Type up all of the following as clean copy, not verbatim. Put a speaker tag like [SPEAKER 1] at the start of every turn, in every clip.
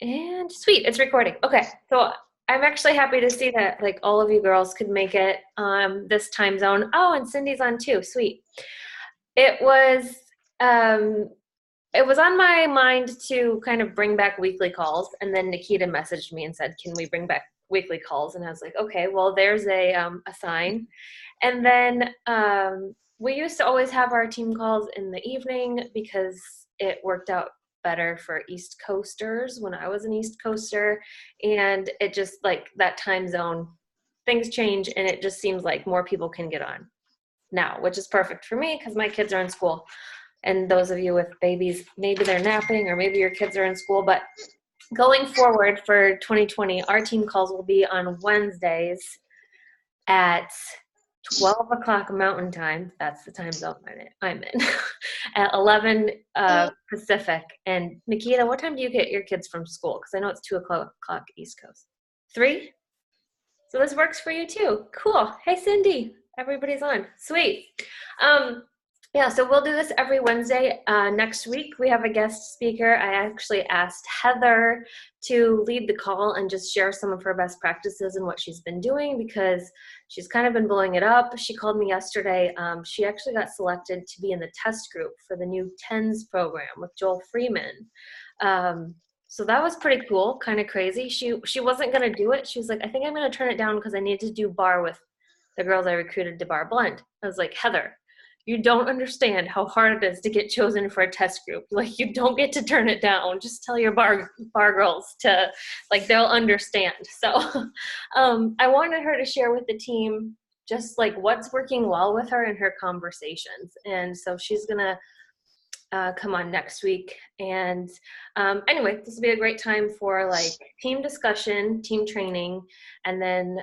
[SPEAKER 1] And sweet, it's recording. Okay, so I'm actually happy to see that like all of you girls could make it this time zone. Oh, and Cindy's on too. Sweet. It was um it was on my mind to kind of bring back weekly calls, and then Nikita messaged me and said, "Can we bring back weekly calls?" And I was like, "Okay, well, there's a sign." And then we used to always have our team calls in the evening because it worked out better for East Coasters when I was an East Coaster, and it just like that time zone, things change, and it just seems like more people can get on now, which is perfect for me because my kids are in school. And those of you with babies, maybe they're napping or maybe your kids are in school. But going forward for 2020, our team calls will be on Wednesdays at 12 o'clock Mountain Time. That's the time zone I'm in. At 11 Pacific. And Nikita, what time do you get your kids from school? Because I know it's 2 o'clock East Coast. 3? So this works for you too. Cool. Hey, Cindy. Everybody's on. Sweet. Yeah, so we'll do this every Wednesday. Next week, we have a guest speaker. I actually asked Heather to lead the call and just share some of her best practices and what she's been doing because she's kind of been blowing it up. She called me yesterday. She actually got selected to be in the test group for the new TENS program with Joel Freeman. So that was pretty cool, kind of crazy. She wasn't going to do it. She was like, I think I'm going to turn it down because I need to do bar with the girls I recruited to Bar Blend. I was like, Heather, you don't understand how hard it is to get chosen for a test group. Like, you don't get to turn it down. Just tell your bar girls to, like, they'll understand. So I wanted her to share with the team just like what's working well with her in her conversations. And so she's going to come on next week. And anyway, this will be a great time for like team discussion, team training, and then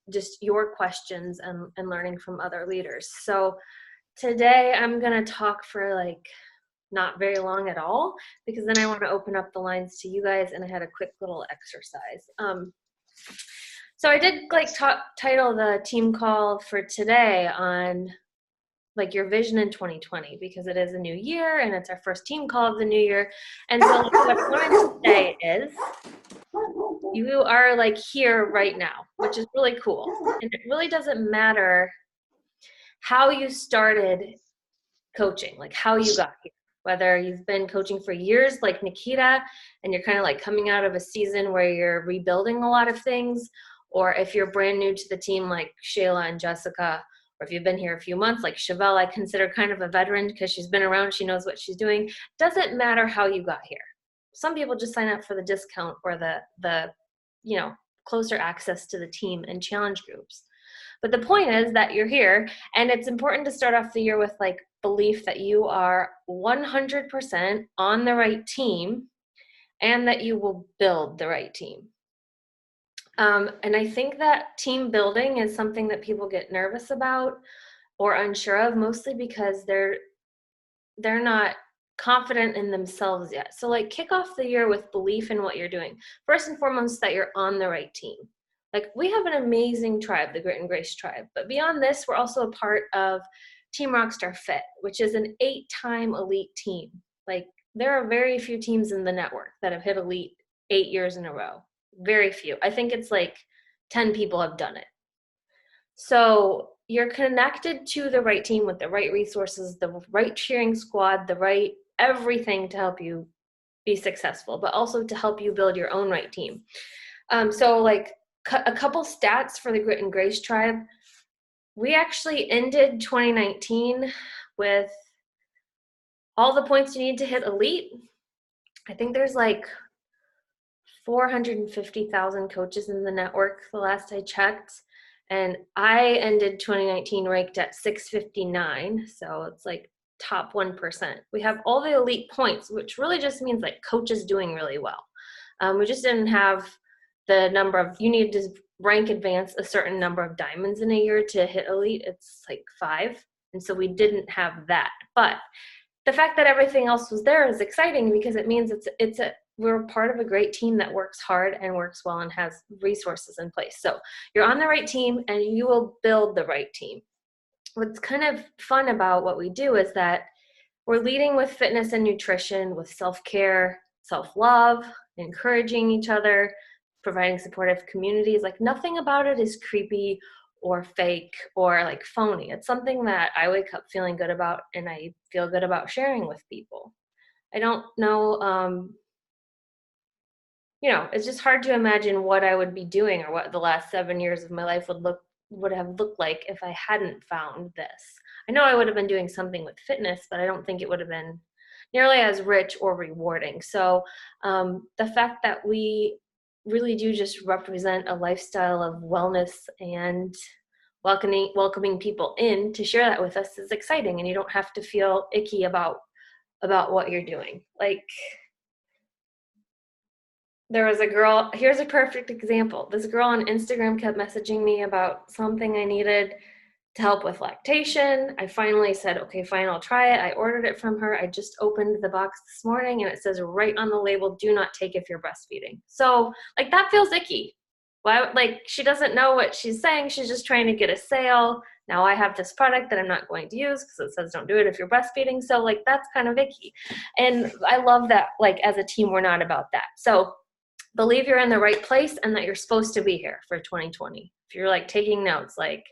[SPEAKER 1] just your questions and learning from other leaders. So today I'm going to talk for like not very long at all because then I want to open up the lines to you guys, and I had a quick little exercise. So I did like title the team call for today on like your vision in 2020 because it is a new year and it's our first team call of the new year. And so what I wanted to say is you are like here right now, which is really cool. And it really doesn't matter how you started coaching, like how you got here, whether you've been coaching for years like Nikita and you're kind of like coming out of a season where you're rebuilding a lot of things, or if you're brand new to the team like Shayla and Jessica, or if you've been here a few months like Chevelle, I consider kind of a veteran because she's been around, she knows what she's doing. Doesn't matter how you got here. Some people just sign up for the discount or the you know, closer access to the team and challenge groups. But the point is that you're here, and it's important to start off the year with like belief that you are 100% on the right team and that you will build the right team. And I think that team building is something that people get nervous about or unsure of, mostly because they're not confident in themselves yet. So like kick off the year with belief in what you're doing. First and foremost, that you're on the right team. Like we have an amazing tribe, the Grit and Grace tribe. But beyond this, we're also a part of Team Rockstar Fit, which is an 8-time elite team. Like there are very few teams in the network that have hit elite 8 years in a row. Very few. I think it's like 10 people have done it. So you're connected to the right team with the right resources, the right cheering squad, the right everything to help you be successful, but also to help you build your own right team. So like a couple stats for the Grit and Grace tribe. We actually ended 2019 with all the points you need to hit elite. I think there's like 450,000 coaches in the network the last I checked. And I ended 2019 ranked at 659. So it's like top 1%. We have all the elite points, which really just means like coaches doing really well. We just didn't have the number of, you need to rank advance a certain number of diamonds in a year to hit elite. It's like 5. And so we didn't have that. But the fact that everything else was there is exciting because it means we're part of a great team that works hard and works well and has resources in place. So you're on the right team and you will build the right team. What's kind of fun about what we do is that we're leading with fitness and nutrition, with self-care, self-love, encouraging each other, providing supportive communities. Like nothing about it is creepy or fake or like phony. It's something that I wake up feeling good about and I feel good about sharing with people. I don't know, it's just hard to imagine what I would be doing or what the last 7 years of my life would have looked like if I hadn't found this. I know I would have been doing something with fitness, but I don't think it would have been nearly as rich or rewarding. So the fact that we really do just represent a lifestyle of wellness and welcoming people in to share that with us is exciting, and you don't have to feel icky about what you're doing. Like, there was a girl, here's a perfect example. This girl on Instagram kept messaging me about something I needed to help with lactation. I finally said, okay, fine, I'll try it. I ordered it from her. I just opened the box this morning and it says right on the label, do not take if you're breastfeeding. So like that feels icky. Why? Like she doesn't know what she's saying. She's just trying to get a sale. Now I have this product that I'm not going to use because it says don't do it if you're breastfeeding. So like that's kind of icky. And I love that like as a team, we're not about that. So believe you're in the right place and that you're supposed to be here for 2020. If you're like taking notes, like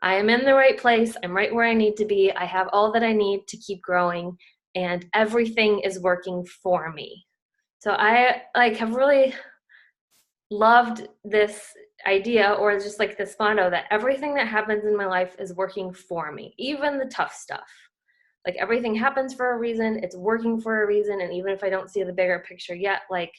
[SPEAKER 1] I am in the right place. I'm right where I need to be. I have all that I need to keep growing and everything is working for me. So I like have really loved this idea, or just like this motto, that everything that happens in my life is working for me, even the tough stuff. Like everything happens for a reason, it's working for a reason. And even if I don't see the bigger picture yet, like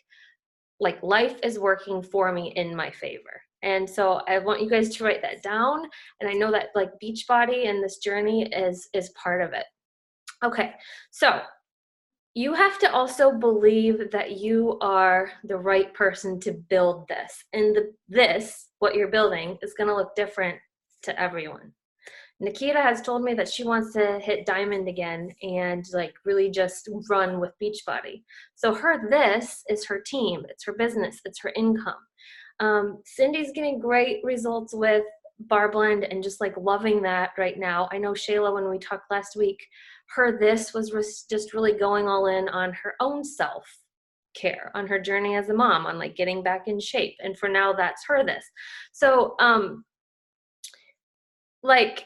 [SPEAKER 1] life is working for me in my favor. And so I want you guys to write that down. And I know that like Beachbody and this journey is part of it. Okay, so you have to also believe that you are the right person to build this. And what you're building, is going to look different to everyone. Nikita has told me that she wants to hit diamond again and like really just run with Beachbody. So this is her team, it's her business, it's her income. Cindy's getting great results with Bar Blend and just like loving that right now. I know Shayla, when we talked last week, this was just really going all in on her own self care, on her journey as a mom, on like getting back in shape. And for now, that's this. So like,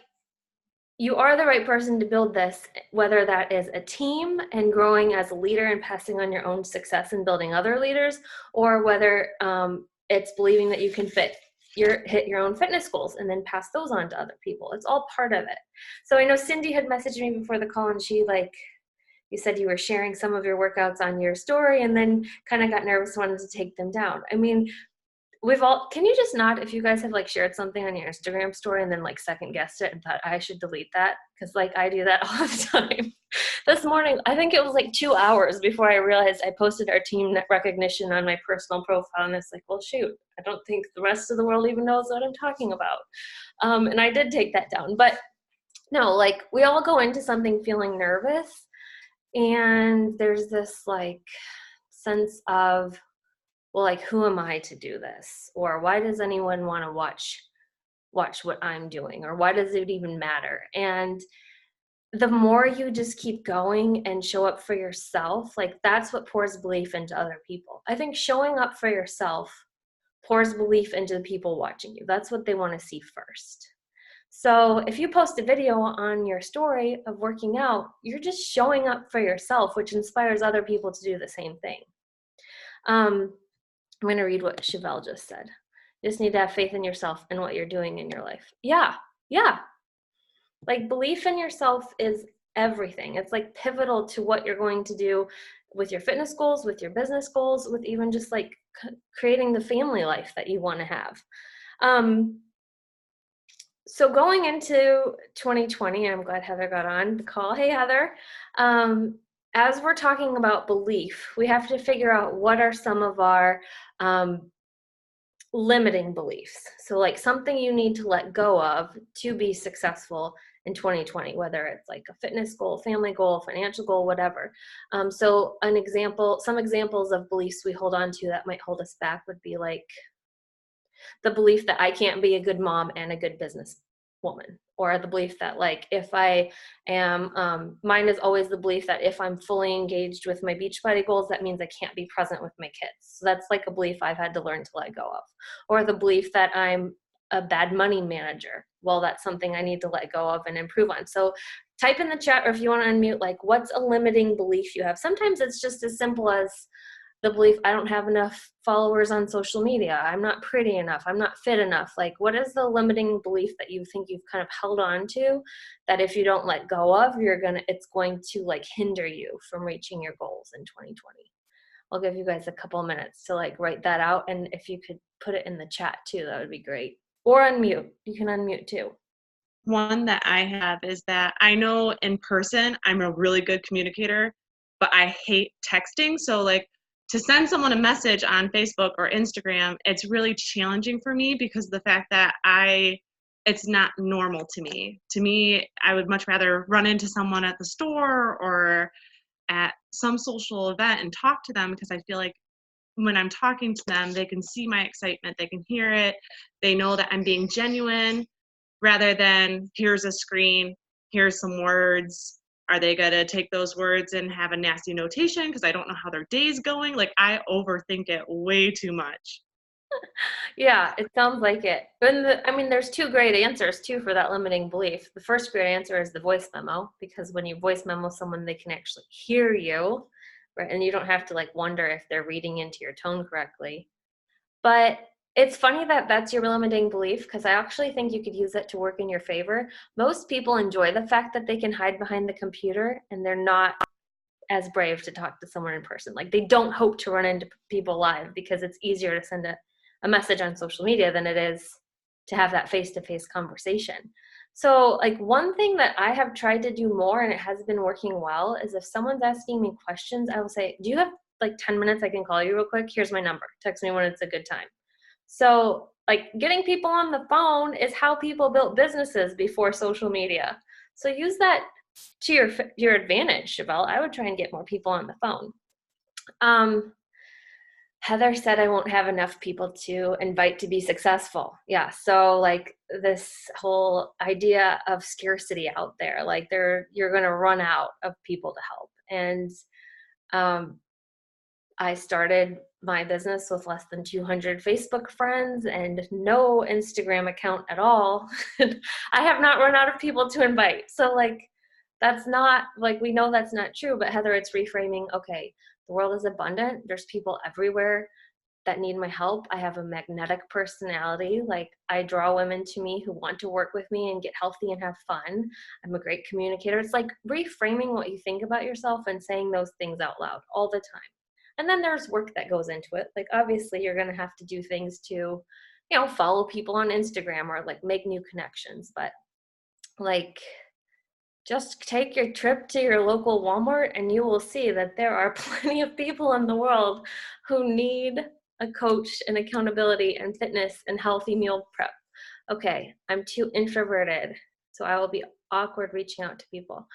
[SPEAKER 1] you are the right person to build this, whether that is a team and growing as a leader and passing on your own success and building other leaders, or whether it's believing that you can hit your own fitness goals and then pass those on to other people. It's all part of it. So I know Cindy had messaged me before the call and she you said you were sharing some of your workouts on your story and then kind of got nervous, wanted to take them down. I mean, can you just not, if you guys have like shared something on your Instagram story and then like second guessed it and thought I should delete that? Because like I do that all the time. This morning, I think it was like 2 hours before I realized I posted our team recognition on my personal profile. And it's like, well, shoot, I don't think the rest of the world even knows what I'm talking about. And I did take that down. But no, like we all go into something feeling nervous. And there's this like sense of, well, like, who am I to do this? Or why does anyone want to watch what I'm doing? Or why does it even matter? And the more you just keep going and show up for yourself, like that's what pours belief into other people. I think showing up for yourself pours belief into the people watching you. That's what they want to see first. So if you post a video on your story of working out, you're just showing up for yourself, which inspires other people to do the same thing. I'm going to read what Chevelle just said. You just need to have faith in yourself and what you're doing in your life. Yeah. Like belief in yourself is everything. It's like pivotal to what you're going to do with your fitness goals, with your business goals, with even just like creating the family life that you want to have. So going into 2020, I'm glad Heather got on the call. Hey, Heather. As we're talking about belief, we have to figure out what are some of our limiting beliefs. So like something you need to let go of to be successful in 2020, whether it's like a fitness goal, family goal, financial goal, whatever. So some examples of beliefs we hold on to that might hold us back would be like the belief that I can't be a good mom and a good business woman, or the belief that like if I am mine is always the belief that if I'm fully engaged with my Beachbody goals, that means I can't be present with my kids. So that's like a belief I've had to learn to let go of. Or the belief that I'm a bad money manager. Well, that's something I need to let go of and improve on. So type in the chat, or if you want to unmute, like what's a limiting belief you have. Sometimes it's just as simple as the belief I don't have enough followers on social media, I'm not pretty enough, I'm not fit enough. Like what is the limiting belief that you think you've kind of held on to that if you don't let go of, it's going to like hinder you from reaching your goals in 2020? I'll give you guys a couple of minutes to like write that out, and if you could put it in the chat too, that would be great. Or unmute. You can unmute too.
[SPEAKER 2] One that I have is that I know in person I'm a really good communicator, but I hate texting. So like to send someone a message on Facebook or Instagram, it's really challenging for me because of the fact that it's not normal to me. To me, I would much rather run into someone at the store or at some social event and talk to them, because I feel like when I'm talking to them, they can see my excitement, they can hear it, they know that I'm being genuine, rather than here's a screen, here's some words. Are they going to take those words and have a nasty notation because I don't know how their day's going? Like I overthink it way too much.
[SPEAKER 1] Yeah, it sounds like it. I mean, there's two great answers too for that limiting belief. The first great answer is the voice memo, because when you voice memo someone, they can actually hear you, right? And you don't have to like wonder if they're reading into your tone correctly. But it's funny that that's your limiting belief, because I actually think you could use it to work in your favor. Most people enjoy the fact that they can hide behind the computer and they're not as brave to talk to someone in person. Like they don't hope to run into people live because it's easier to send a message on social media than it is to have that face-to-face conversation. So like one thing that I have tried to do more, and it has been working well, is if someone's asking me questions, I will say, do you have like 10 minutes I can call you real quick? Here's my number. Text me when it's a good time. So like getting people on the phone is how people built businesses before social media. So use that to your advantage, Chevelle. I would try and get more people on the phone. Heather said I won't have enough people to invite to be successful. Yeah, so like this whole idea of scarcity out there, like you're going to run out of people to help. And I started my business with less than 200 Facebook friends and no Instagram account at all. I have not run out of people to invite. So like, that's not like, we know that's not true, but Heather, it's reframing. Okay, the world is abundant. There's people everywhere that need my help. I have a magnetic personality. Like I draw women to me who want to work with me and get healthy and have fun. I'm a great communicator. It's like reframing what you think about yourself and saying those things out loud all the time. And then there's work that goes into it. Like obviously you're going to have to do things to, follow people on Instagram or like make new connections. But like just take your trip to your local Walmart and you will see that there are plenty of people in the world who need a coach and accountability and fitness and healthy meal prep. Okay, I'm too introverted, so I will be awkward reaching out to people.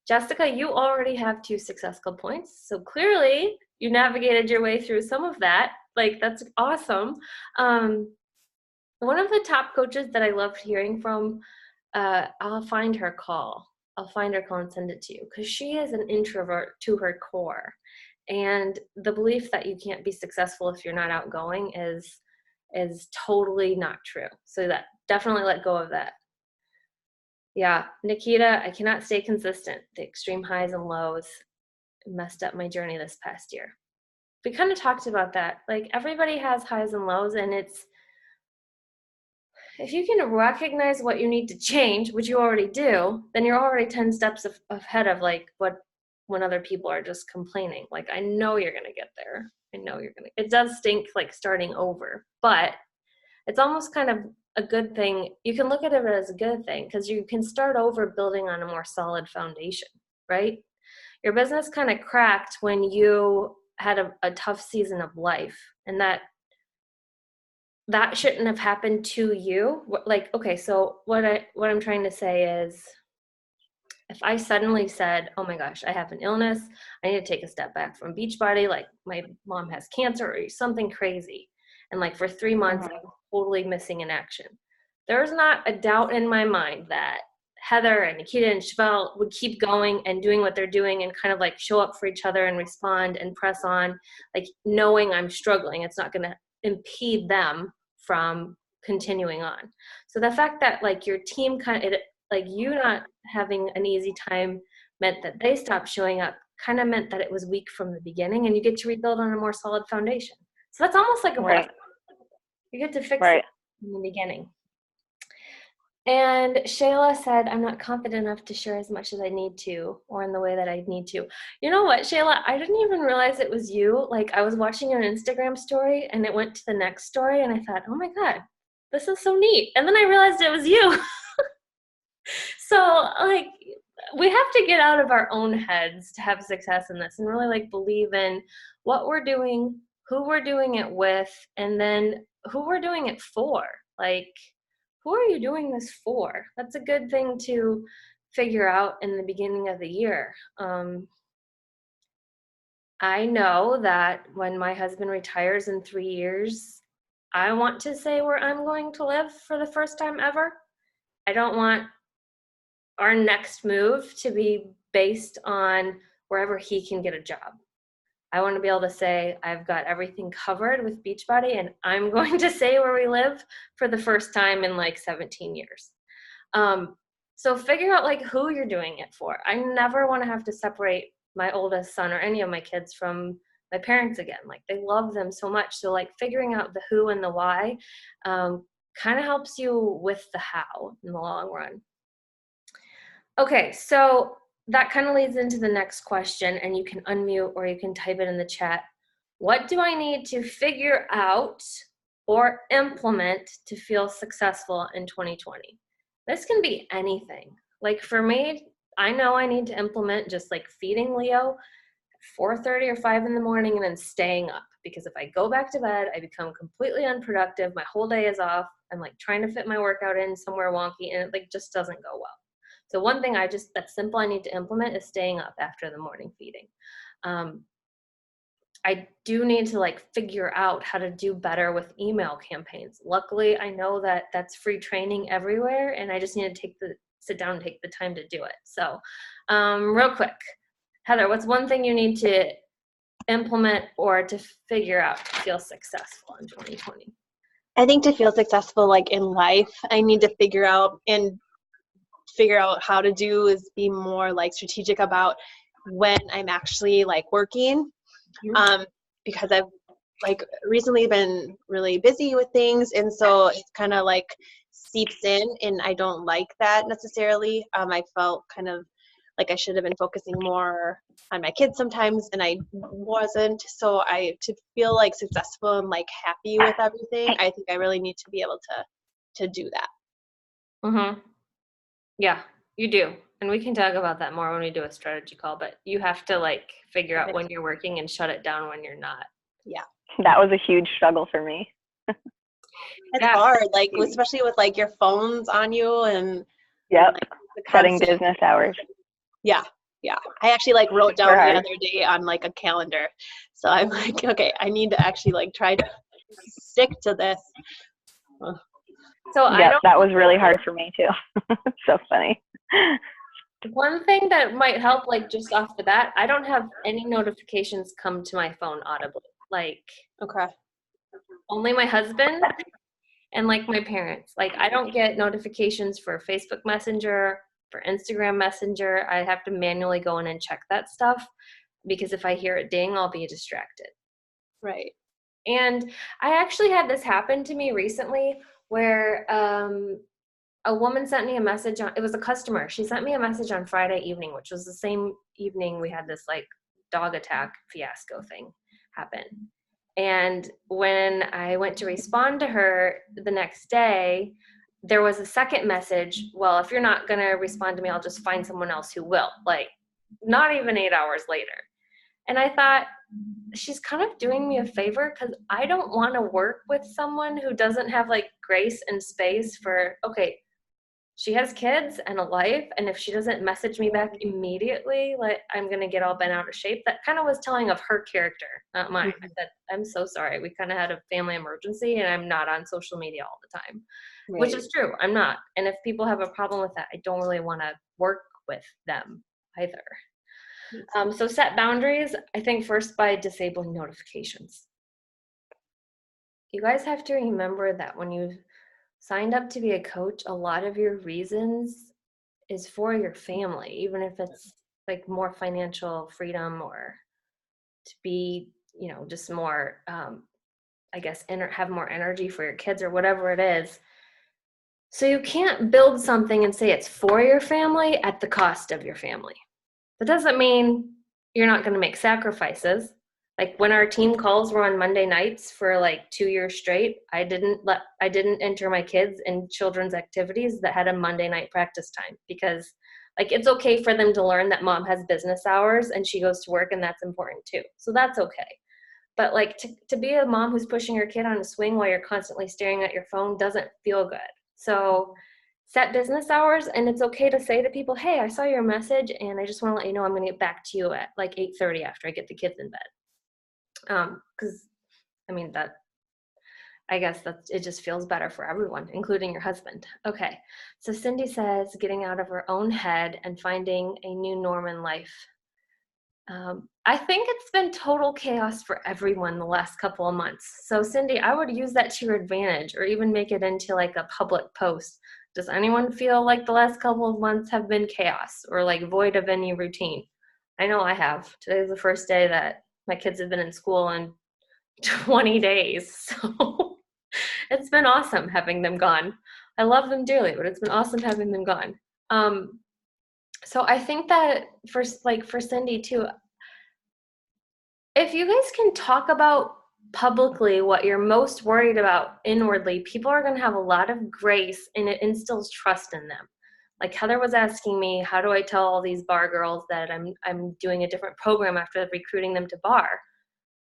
[SPEAKER 1] Jessica, you already have 2 successful points, so clearly you navigated your way through some of that. Like, that's awesome. One of the top coaches that I loved hearing from, I'll find her call and send it to you, because she is an introvert to her core. And the belief that you can't be successful if you're not outgoing is totally not true. So that definitely let go of that. Yeah, Nikita, I cannot stay consistent. The extreme highs and lows messed up my journey this past year. We kind of talked about that. Like everybody has highs and lows, and if you can recognize what you need to change, which you already do, then you're already 10 steps ahead of like when other people are just complaining. Like, I know you're going to get there. It does stink like starting over, but it's almost kind of a good thing. You can look at it as a good thing because you can start over building on a more solid foundation, right? Your business kind of cracked when you had a tough season of life, and that shouldn't have happened to you. Like, okay, so what I'm trying to say is, if I suddenly said, oh my gosh, I have an illness, I need to take a step back from Beachbody, like my mom has cancer or something crazy, and like for 3 months I'm totally missing in action, there's not a doubt in my mind that Heather and Nikita and Chevelle would keep going and doing what they're doing and kind of like show up for each other and respond and press on, like knowing I'm struggling. It's not going to impede them from continuing on. So the fact that like your team kind of, like you not having an easy time meant that they stopped showing up, kind of meant that it was weak from the beginning, and you get to rebuild on a more solid foundation. So that's almost like a blessing. You get to fix it in the beginning. And Shayla said, I'm not confident enough to share as much as I need to, or in the way that I need to. You know what, Shayla? I didn't even realize it was you. Like, I was watching an Instagram story, and it went to the next story, and I thought, oh my God, this is so neat. And then I realized it was you. So, like, we have to get out of our own heads to have success in this and really, like, believe in what we're doing, who we're doing it with, and then who we're doing it for. Like, who are you doing this for? That's a good thing to figure out in the beginning of the year. I know that when my husband retires in 3 years, I want to say where I'm going to live for the first time ever. I don't want our next move to be based on wherever he can get a job. I want to be able to say I've got everything covered with Beachbody, and I'm going to say where we live for the first time in like 17 years. So figure out like who you're doing it for. I never want to have to separate my oldest son or any of my kids from my parents again. Like they love them so much. So like figuring out the who and the why kind of helps you with the how in the long run. Okay, so that kind of leads into the next question, and you can unmute or you can type it in the chat. What do I need to figure out or implement to feel successful in 2020? This can be anything. Like for me, I know I need to implement just like feeding Leo 4:30 or 5 in the morning and then staying up, because if I go back to bed, I become completely unproductive. My whole day is off. I'm like trying to fit my workout in somewhere wonky, and it like just doesn't go well. So one thing that's simple I need to implement is staying up after the morning feeding. I do need to like figure out how to do better with email campaigns. Luckily, I know that that's free training everywhere, and I just need to sit down and take the time to do it. So real quick, Heather, what's one thing you need to implement or to figure out to feel successful in 2020?
[SPEAKER 3] I think to feel successful like in life, I need to figure out how to do is be more like strategic about when I'm actually like working, because I've like recently been really busy with things, and so it's kind of like seeps in, and I don't like that necessarily. I felt kind of like I should have been focusing more on my kids sometimes, and I wasn't. So to feel like successful and like happy with everything, I think I really need to be able to do that.
[SPEAKER 1] Mm-hmm. Yeah, you do. And we can talk about that more when we do a strategy call, but you have to like figure out when you're working and shut it down when you're not.
[SPEAKER 3] Yeah.
[SPEAKER 4] That was a huge struggle for me.
[SPEAKER 3] It's hard, like especially with like your phones on you and
[SPEAKER 4] yep,
[SPEAKER 3] like,
[SPEAKER 4] setting business hours.
[SPEAKER 3] Yeah. I actually like wrote down the other day on like a calendar. So I'm like, okay, I need to actually like try to stick to this.
[SPEAKER 1] So
[SPEAKER 4] that was really hard for me too. So funny.
[SPEAKER 1] One thing that might help, like just off the bat, I don't have any notifications come to my phone audibly. Like,
[SPEAKER 3] okay,
[SPEAKER 1] only my husband and like my parents. Like, I don't get notifications for Facebook Messenger, for Instagram Messenger. I have to manually go in and check that stuff, because if I hear it ding, I'll be distracted.
[SPEAKER 3] Right.
[SPEAKER 1] And I actually had this happen to me recently where a woman sent me a message it was a customer. She sent me a message on Friday evening, which was the same evening we had this like dog attack fiasco thing happen. And when I went to respond to her the next day, there was a second message. Well, if you're not going to respond to me, I'll just find someone else who will. Like, not even 8 hours later. And I thought, she's kind of doing me a favor, because I don't want to work with someone who doesn't have like grace and space for, okay, she has kids and a life, and if she doesn't message me back immediately, like, I'm gonna get all bent out of shape. That kind of was telling of her character, not mine. I said, I'm so sorry. We kind of had a family emergency, and I'm not on social media all the time, which
[SPEAKER 3] Right.
[SPEAKER 1] is true. I'm not. And if people have a problem with that, I don't really want to work with them either. So set boundaries, I think, first by disabling notifications. You guys have to remember that when you signed up to be a coach, a lot of your reasons is for your family, even if it's like more financial freedom or to be, just more, I guess, have more energy for your kids or whatever it is. So you can't build something and say it's for your family at the cost of your family. That doesn't mean you're not going to make sacrifices. Like when our team calls were on Monday nights for like 2 years straight, I didn't enter my kids in children's activities that had a Monday night practice time, because like it's okay for them to learn that mom has business hours and she goes to work, and that's important too. So that's okay. But like to be a mom who's pushing your kid on a swing while you're constantly staring at your phone doesn't feel good. So set business hours, and it's okay to say to people, hey, I saw your message and I just want to let you know I'm going to get back to you at like 8:30 after I get the kids in bed. Because I mean, that, I guess it just feels better for everyone, including your husband. Okay, so Cindy says getting out of her own head and finding a new norm in life. I think it's been total chaos for everyone the last couple of months. So Cindy, I would use that to your advantage, or even make it into like a public post. Does anyone feel like the last couple of months have been chaos or like void of any routine? I know I have. Today's the first day that my kids have been in school in 20 days. So it's been awesome having them gone. I love them dearly, but it's been awesome having them gone. So I think that for Cindy too, if you guys can talk about publicly what you're most worried about inwardly, people are going to have a lot of grace, and it instills trust in them. Like Heather was asking me, how do I tell all these bar girls that I'm doing a different program after recruiting them to bar?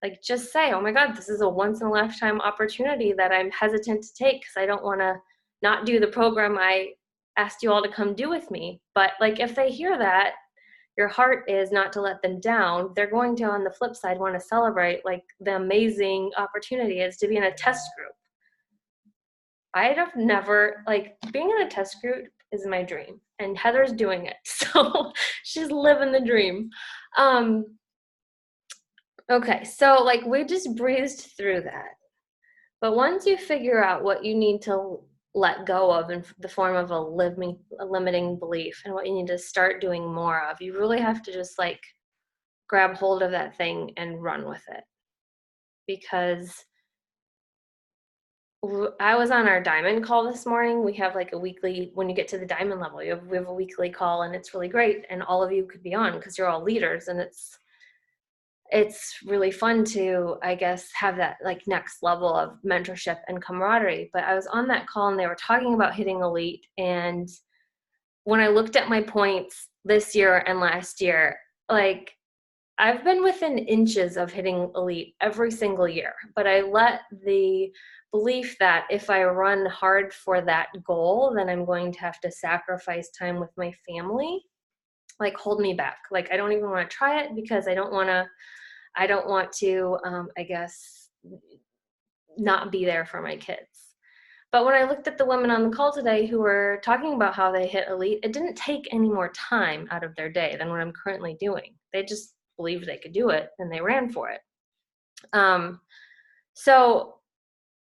[SPEAKER 1] Like, just say, oh my God, this is a once in a lifetime opportunity that I'm hesitant to take because I don't want to not do the program I asked you all to come do with me. But like, if they hear that, your heart is not to let them down. They're going to, on the flip side, want to celebrate like the amazing opportunity is to be in a test group. I'd have never, like, being in a test group is my dream, and Heather's doing it. So she's living the dream. Okay, so like we just breezed through that. But once you figure out what you need to let go of in the form of a limiting belief, and what you need to start doing more of, you really have to just like grab hold of that thing and run with it. Because I was on our diamond call this morning. We have like a weekly, when you get to the diamond level, we have a weekly call, and it's really great. And all of you could be on because you're all leaders, and it's really fun to, I guess, have that like next level of mentorship and camaraderie. But I was on that call and they were talking about hitting elite. And when I looked at my points this year and last year, like I've been within inches of hitting elite every single year, but I let the belief that if I run hard for that goal, then I'm going to have to sacrifice time with my family, like hold me back. Like I don't even want to try it because I don't want to, I guess, not be there for my kids. But when I looked at the women on the call today who were talking about how they hit elite, it didn't take any more time out of their day than what I'm currently doing. They just believed they could do it and they ran for it. So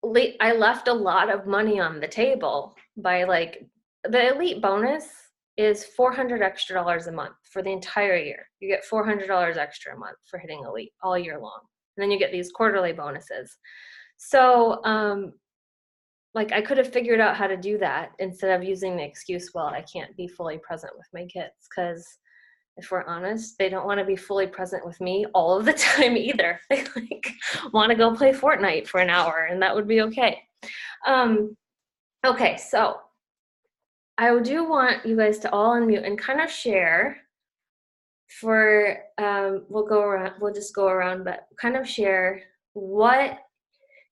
[SPEAKER 1] I left a lot of money on the table by like, the elite bonus is $400 extra a month for the entire year. You get $400 extra a month for hitting elite all year long. And then you get these quarterly bonuses. So like I could have figured out how to do that instead of using the excuse, well, I can't be fully present with my kids. Because if we're honest, they don't want to be fully present with me all of the time either. They like want to go play Fortnite for an hour, and that would be okay. Okay, so I do want you guys to all unmute and kind of share for, we'll just go around, but kind of share what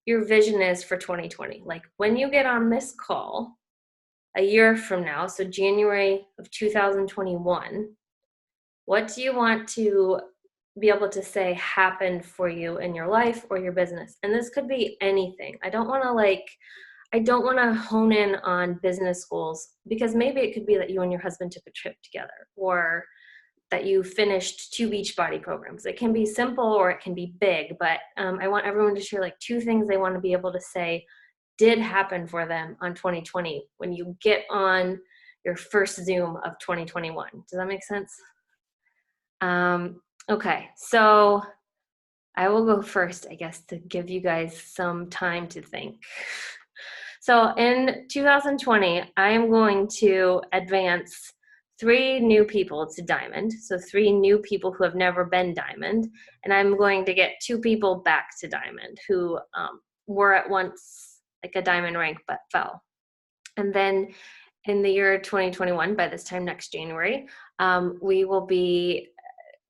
[SPEAKER 1] your vision is for 2020. Like when you get on this call a year from now, so January of 2021, what do you want to be able to say happened for you in your life or your business? And this could be anything. I don't want to hone in on business goals, because maybe it could be that you and your husband took a trip together, or that you finished 2 Beachbody programs. It can be simple or it can be big, but I want everyone to share like 2 things they want to be able to say did happen for them on 2020 when you get on your first Zoom of 2021. Does that make sense? Okay, so I will go first, I guess, to give you guys some time to think. So in 2020, I am going to advance 3 new people to Diamond. So 3 new people who have never been Diamond. And I'm going to get 2 people back to Diamond who were at once like a Diamond rank but fell. And then in the year 2021, by this time next January, we will be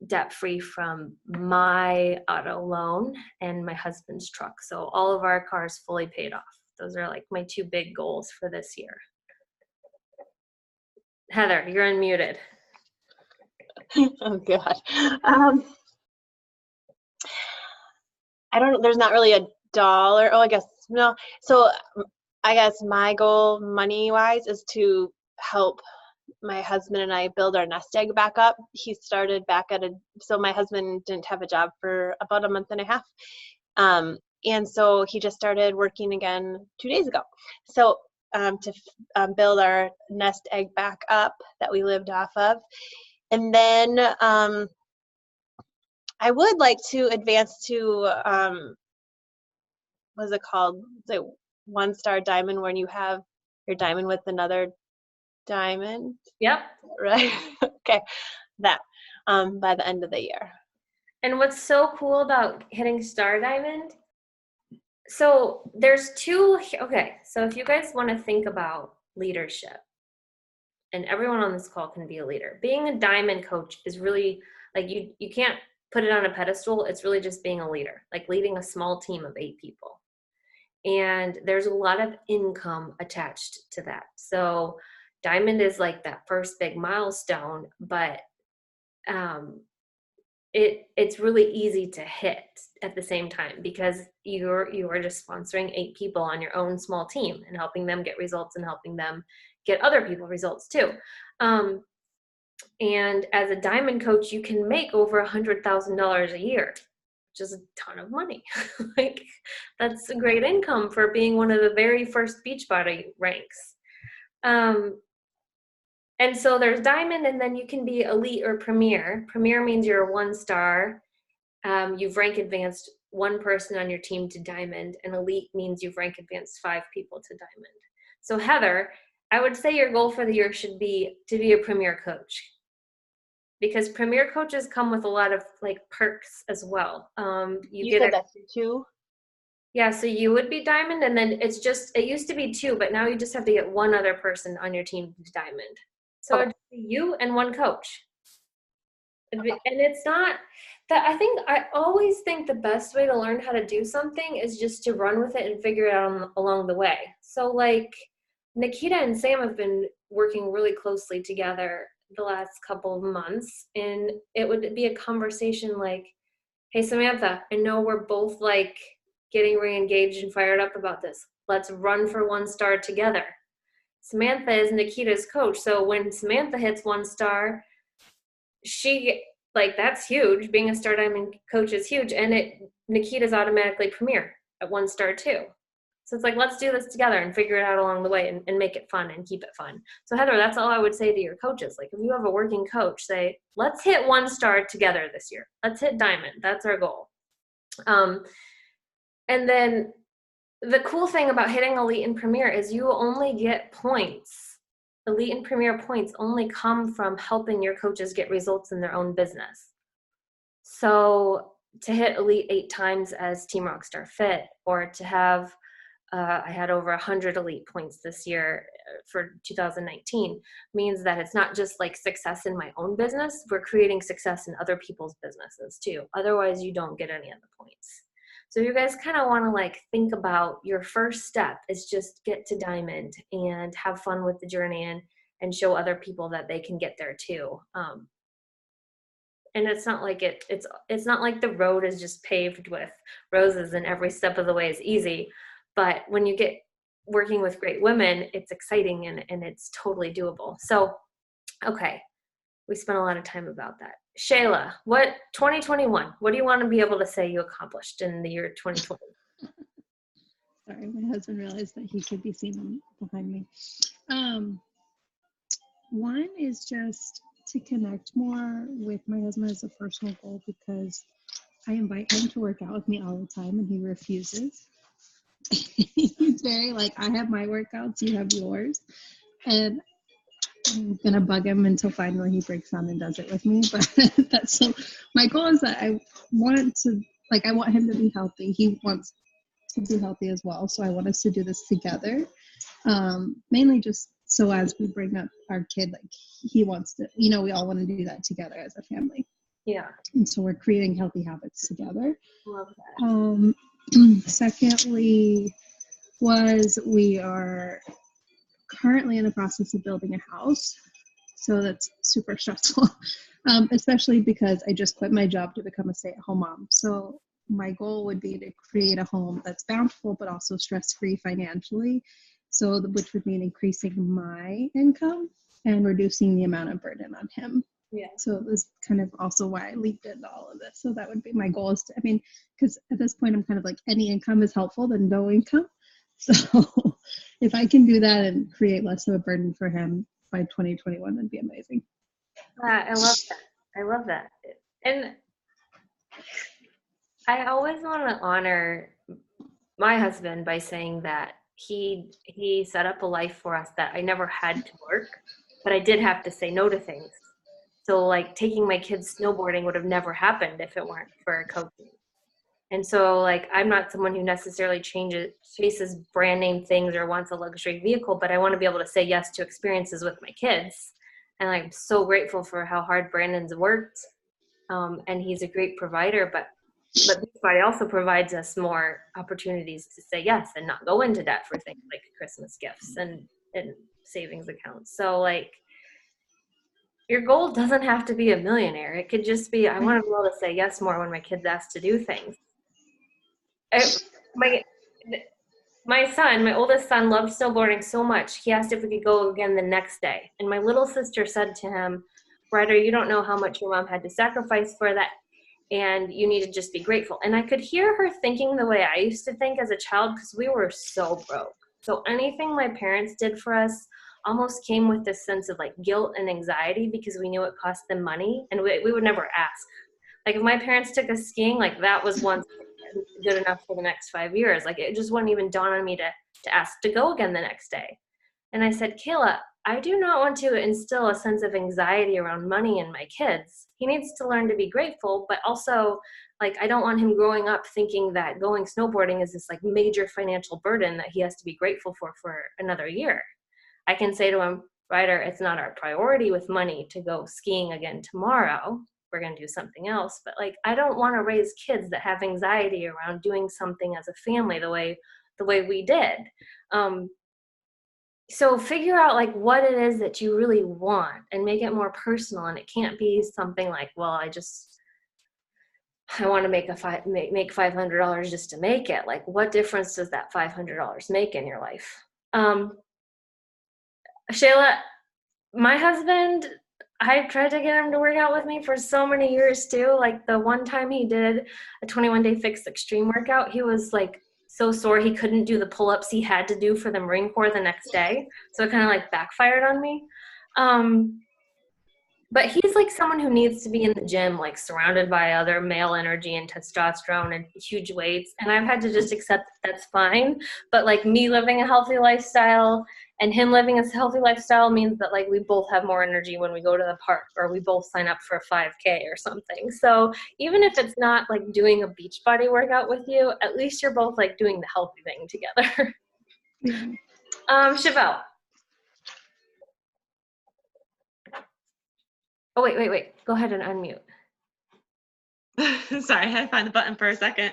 [SPEAKER 1] debt-free from my auto loan and my husband's truck. So all of our cars fully paid off. Those are like my 2 big goals for this year. Heather, you're unmuted.
[SPEAKER 3] Oh God. I don't, there's not really a dollar. Oh, I guess, no. So I guess my goal money wise is to help my husband and I build our nest egg back up. He started back so my husband didn't have a job for about a month and a half. And so he just started working again 2 days ago. So to build our nest egg back up that we lived off of. And then I would like to advance to, what's it called? The 1-star diamond, when you have your diamond with another diamond.
[SPEAKER 1] Yep.
[SPEAKER 3] Right? Okay. That by the end of the year.
[SPEAKER 1] And what's so cool about hitting Star Diamond, so there's 2, okay, so if you guys want to think about leadership, and everyone on this call can be a leader. Being a Diamond coach is really, like, you can't put it on a pedestal. It's really just being a leader, like leading a small team of 8 people. And there's a lot of income attached to that. So Diamond is like that first big milestone, but it's really easy to hit at the same time, because you are just sponsoring 8 people on your own small team and helping them get results and helping them get other people results too. And as a Diamond coach, you can make over $100,000 a year, which is a ton of money. Like, that's a great income for being one of the very first Beachbody ranks. And so there's Diamond, and then you can be Elite or Premier. Premier means you're a 1-star. You've rank advanced 1 person on your team to Diamond, and Elite means you've rank advanced 5 people to Diamond. So Heather, I would say your goal for the year should be to be a Premier coach, because Premier coaches come with a lot of like perks as well.
[SPEAKER 3] You said that's 2?
[SPEAKER 1] Yeah, so you would be Diamond, and then it used to be 2, but now you just have to get 1 other person on your team to Diamond. So it'd be you and 1 coach. And it's not that, I always think the best way to learn how to do something is just to run with it and figure it out along the way. So like Nikita and Sam have been working really closely together the last couple of months, and it would be a conversation like, hey Samantha, I know we're both like getting re-engaged and fired up about this. Let's run for 1-star together. Samantha is Nikita's coach, so when Samantha hits 1-star, that's huge. Being a Star Diamond coach is huge, and Nikita's automatically Premier at 1-star too. So it's like, let's do this together and figure it out along the way and make it fun and keep it fun. So Heather, that's all I would say to your coaches. Like, if you have a working coach, say, let's hit 1-star together this year. Let's hit Diamond. That's our goal. And then the cool thing about hitting Elite and Premier is you only get points. Elite and Premier points only come from helping your coaches get results in their own business. So to hit Elite 8 times as Team Rockstar Fit, or to have, I had over 100 Elite points this year for 2019, means that it's not just like success in my own business, we're creating success in other people's businesses too. Otherwise, you don't get any of the points. So you guys kind of want to like think about your first step is just get to Diamond and have fun with the journey and show other people that they can get there too. And it's not like it's not like the road is just paved with roses and every step of the way is easy. But when you get working with great women, it's exciting and it's totally doable. So, okay, we spent a lot of time about that. Shayla, what 2021? What do you want to be able to say you accomplished in the year 2020?
[SPEAKER 5] Sorry, my husband realized that he could be seen behind me. One is just to connect more with my husband as a personal goal, because I invite him to work out with me all the time and he refuses. He's very like, I have my workouts, you have yours. And I'm gonna bug him until finally he breaks down and does it with me. But that's so my goal is that I want him to be healthy. He wants to be healthy as well. So I want us to do this together. Mainly just so as we bring up our kid, like he wants to, we all want to do that together as a family.
[SPEAKER 1] Yeah.
[SPEAKER 5] And so we're creating healthy habits together.
[SPEAKER 1] Love that.
[SPEAKER 5] Secondly we are currently in the process of building a house. So that's super stressful, especially because I just quit my job to become a stay-at-home mom. So my goal would be to create a home that's bountiful, but also stress-free financially. So which would mean increasing my income and reducing the amount of burden on him.
[SPEAKER 1] Yeah.
[SPEAKER 5] So it was kind of also why I leaped into all of this. So that would be my goal is to, because at this point I'm kind of like any income is helpful than no income. So if I can do that and create less of a burden for him by 2021, that'd be amazing.
[SPEAKER 1] I love that. I love that. And I always want to honor my husband by saying that he set up a life for us that I never had to work, but I did have to say no to things. So like taking my kids snowboarding would have never happened if it weren't for coaching. And so like I'm not someone who necessarily chases brand name things or wants a luxury vehicle, but I want to be able to say yes to experiences with my kids. And I'm so grateful for how hard Brandon's worked. And he's a great provider, but Beachbody also provides us more opportunities to say yes and not go into debt for things like Christmas gifts and savings accounts. So like your goal doesn't have to be a millionaire. It could just be, I want to be able to say yes more when my kids ask to do things. My oldest son loved snowboarding so much. He asked if we could go again the next day. And my little sister said to him, Ryder, you don't know how much your mom had to sacrifice for that. And you need to just be grateful. And I could hear her thinking the way I used to think as a child because we were so broke. So anything my parents did for us almost came with this sense of like guilt and anxiety because we knew it cost them money and we would never ask. Like if my parents took us skiing, like that was once good enough for the next 5 years. Like it just wouldn't even dawn on me to ask to go again the next day. And I said, Kayla, I do not want to instill a sense of anxiety around money in my kids. He needs to learn to be grateful, but also like I don't want him growing up thinking that going snowboarding is this like major financial burden that he has to be grateful for another year. I can say to him, Ryder, it's not our priority with money to go skiing again tomorrow. We're going to do something else. But like, I don't want to raise kids that have anxiety around doing something as a family the way we did. So figure out like what it is that you really want and make it more personal. And it can't be something like, well, I want to make $500 just to make it. Like, what difference does that $500 make in your life? Shayla, my husband, I tried to get him to work out with me for so many years too. Like the one time he did a 21-day fixed extreme workout, he was like so sore he couldn't do the pull-ups he had to do for the Marine Corps the next day. So it kind of like backfired on me. But he's like someone who needs to be in the gym, like surrounded by other male energy and testosterone and huge weights. And I've had to just accept that's fine. But like me living a healthy lifestyle and him living a healthy lifestyle means that like we both have more energy when we go to the park or we both sign up for a 5K or something. So even if it's not like doing a Beachbody workout with you, at least you're both like doing the healthy thing together. Chevelle. Oh, wait. Go ahead and unmute.
[SPEAKER 2] Sorry, I had to find the button for a second.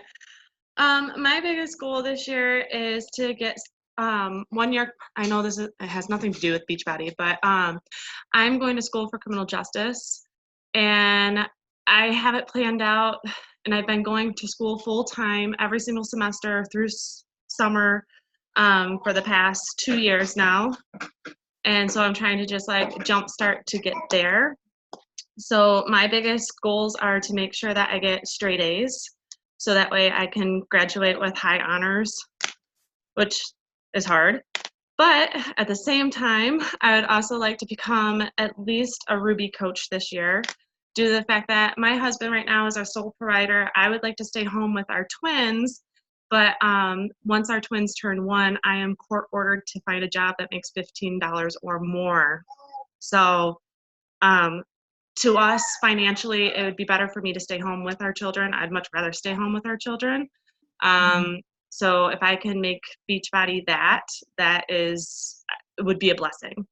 [SPEAKER 2] My biggest goal this year is to get 1 year. I know it has nothing to do with Beachbody, but I'm going to school for criminal justice, and I have it planned out. And I've been going to school full time every single semester through summer for the past 2 years now. And so I'm trying to just like jumpstart to get there. So my biggest goals are to make sure that I get straight A's, so that way I can graduate with high honors, which is hard. But at the same time, I would also like to become at least a Ruby coach this year, due to the fact that my husband right now is our sole provider. I would like to stay home with our twins, but once our twins turn 1, I am court ordered to find a job that makes $15 or more. So to us, financially, it would be better for me to stay home with our children. I'd much rather stay home with our children. So if I can make Beachbody that it would be a blessing.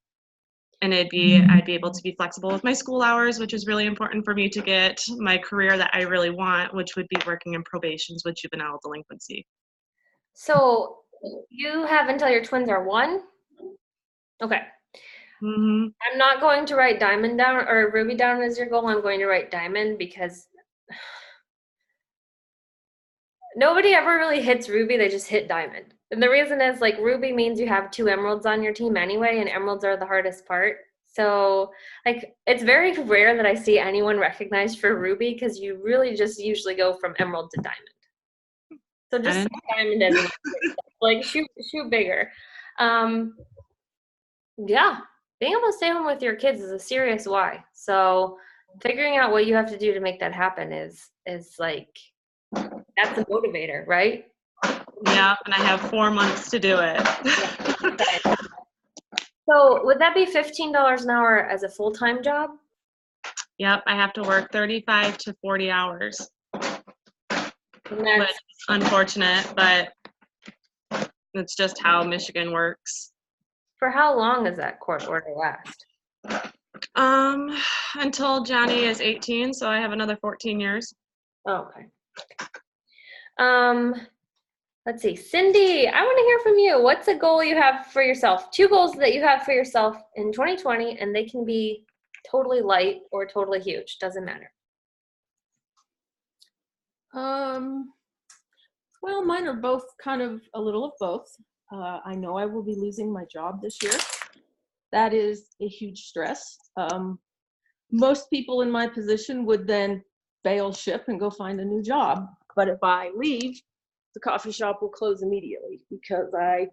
[SPEAKER 2] And I'd be able to be flexible with my school hours, which is really important for me to get my career that I really want, which would be working in probations with juvenile delinquency.
[SPEAKER 1] So you have until your twins are 1? Okay.
[SPEAKER 2] Mm-hmm.
[SPEAKER 1] I'm not going to write Diamond down or Ruby down as your goal. I'm going to write Diamond because nobody ever really hits Ruby. They just hit Diamond. And the reason is like Ruby means you have 2 emeralds on your team anyway, and emeralds are the hardest part. So like it's very rare that I see anyone recognized for Ruby because you really just usually go from emerald to diamond. So just say diamond as like shoot bigger. Yeah, being able to stay home with your kids is a serious why. So figuring out what you have to do to make that happen is like that's a motivator, right?
[SPEAKER 2] Yeah, and I have 4 months to do it.
[SPEAKER 1] Okay. So would that be $15 an hour as a full-time job?
[SPEAKER 2] Yep, I have to work 35 to 40 hours.
[SPEAKER 1] And that's
[SPEAKER 2] Which is unfortunate, but it's just how Michigan works.
[SPEAKER 1] for how long does that court order last?
[SPEAKER 2] Until Johnny is 18, so I have another 14 years.
[SPEAKER 1] Oh, okay. Let's see. Cindy, I want to hear from you. What's a goal you have for yourself? 2 goals that you have for yourself in 2020, and they can be totally light or totally huge. Doesn't matter.
[SPEAKER 6] Well, mine are both kind of a little of both. I know I will be losing my job this year. That is a huge stress. Most people in my position would then bail ship and go find a new job. But if I leave, the coffee shop will close immediately because I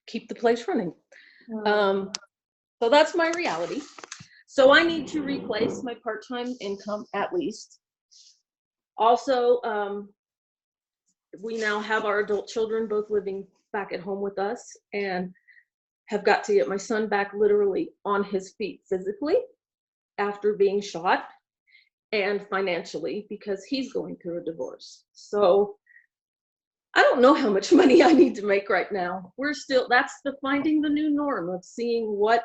[SPEAKER 6] keep the place running. So that's my reality. So I need to replace my part-time income at least. Also, we now have our adult children both living back at home with us and have got to get my son back literally on his feet physically after being shot and financially because he's going through a divorce. So I don't know how much money I need to make right now. That's the finding the new norm of seeing what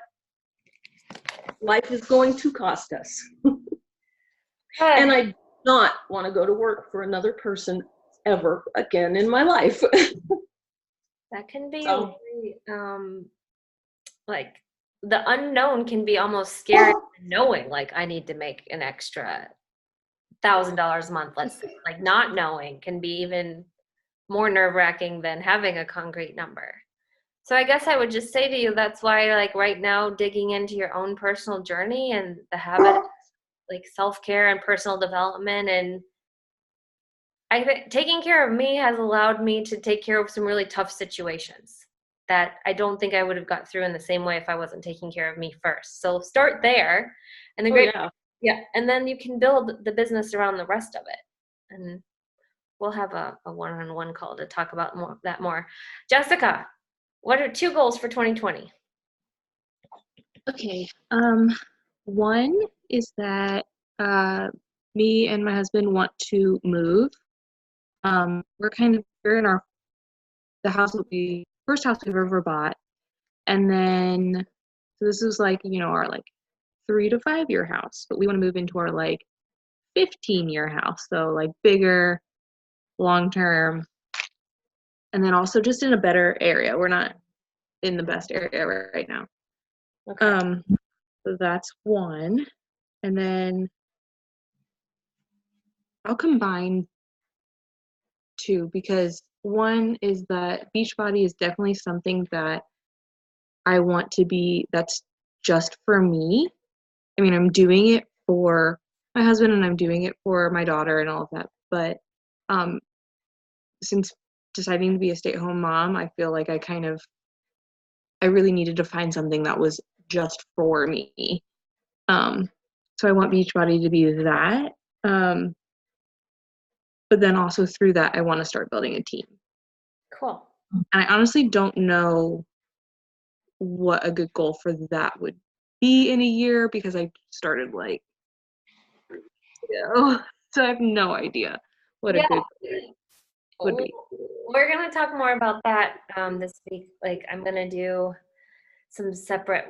[SPEAKER 6] life is going to cost us. And I do not want to go to work for another person ever again in my life.
[SPEAKER 1] That can be
[SPEAKER 6] So-
[SPEAKER 1] really, like the unknown can be almost scary. Knowing like I need to make an extra $1,000 a month, let's say, like not knowing can be even more nerve-wracking than having a concrete number. So I guess I would just say to you, that's why like right now digging into your own personal journey and the habit of, like self-care and personal development, and I think taking care of me has allowed me to take care of some really tough situations that I don't think I would have got through in the same way if I wasn't taking care of me first. So start there, and the
[SPEAKER 6] Oh,
[SPEAKER 1] great
[SPEAKER 6] yeah.
[SPEAKER 1] yeah, and then you can build the business around the rest of it. And we'll have a one-on-one call to talk about that more. Jessica, what are 2 goals for 2020?
[SPEAKER 7] Okay. One is that me and my husband want to move. We're in the house first house we've ever bought, and then so this is like our like 3 to 5 year house, but we want to move into our like 15-year house, so like bigger, long term. And then also just in a better area. We're not in the best area right now.
[SPEAKER 1] Okay.
[SPEAKER 7] So that's one. And then I'll combine two, because one is that Beachbody is definitely something that I want to be, that's just for me. I mean, I'm doing it for my husband and I'm doing it for my daughter and all of that. But since deciding to be a stay-at-home mom, I feel like I really needed to find something that was just for me. So I want Beachbody to be that. But then also through that, I want to start building a team.
[SPEAKER 1] Cool.
[SPEAKER 7] And I honestly don't know what a good goal for that would be in a year, because I started like, so I have no idea what a
[SPEAKER 1] Yeah.
[SPEAKER 7] good would be.
[SPEAKER 1] We're gonna talk more about that this week. Like, I'm gonna do some separate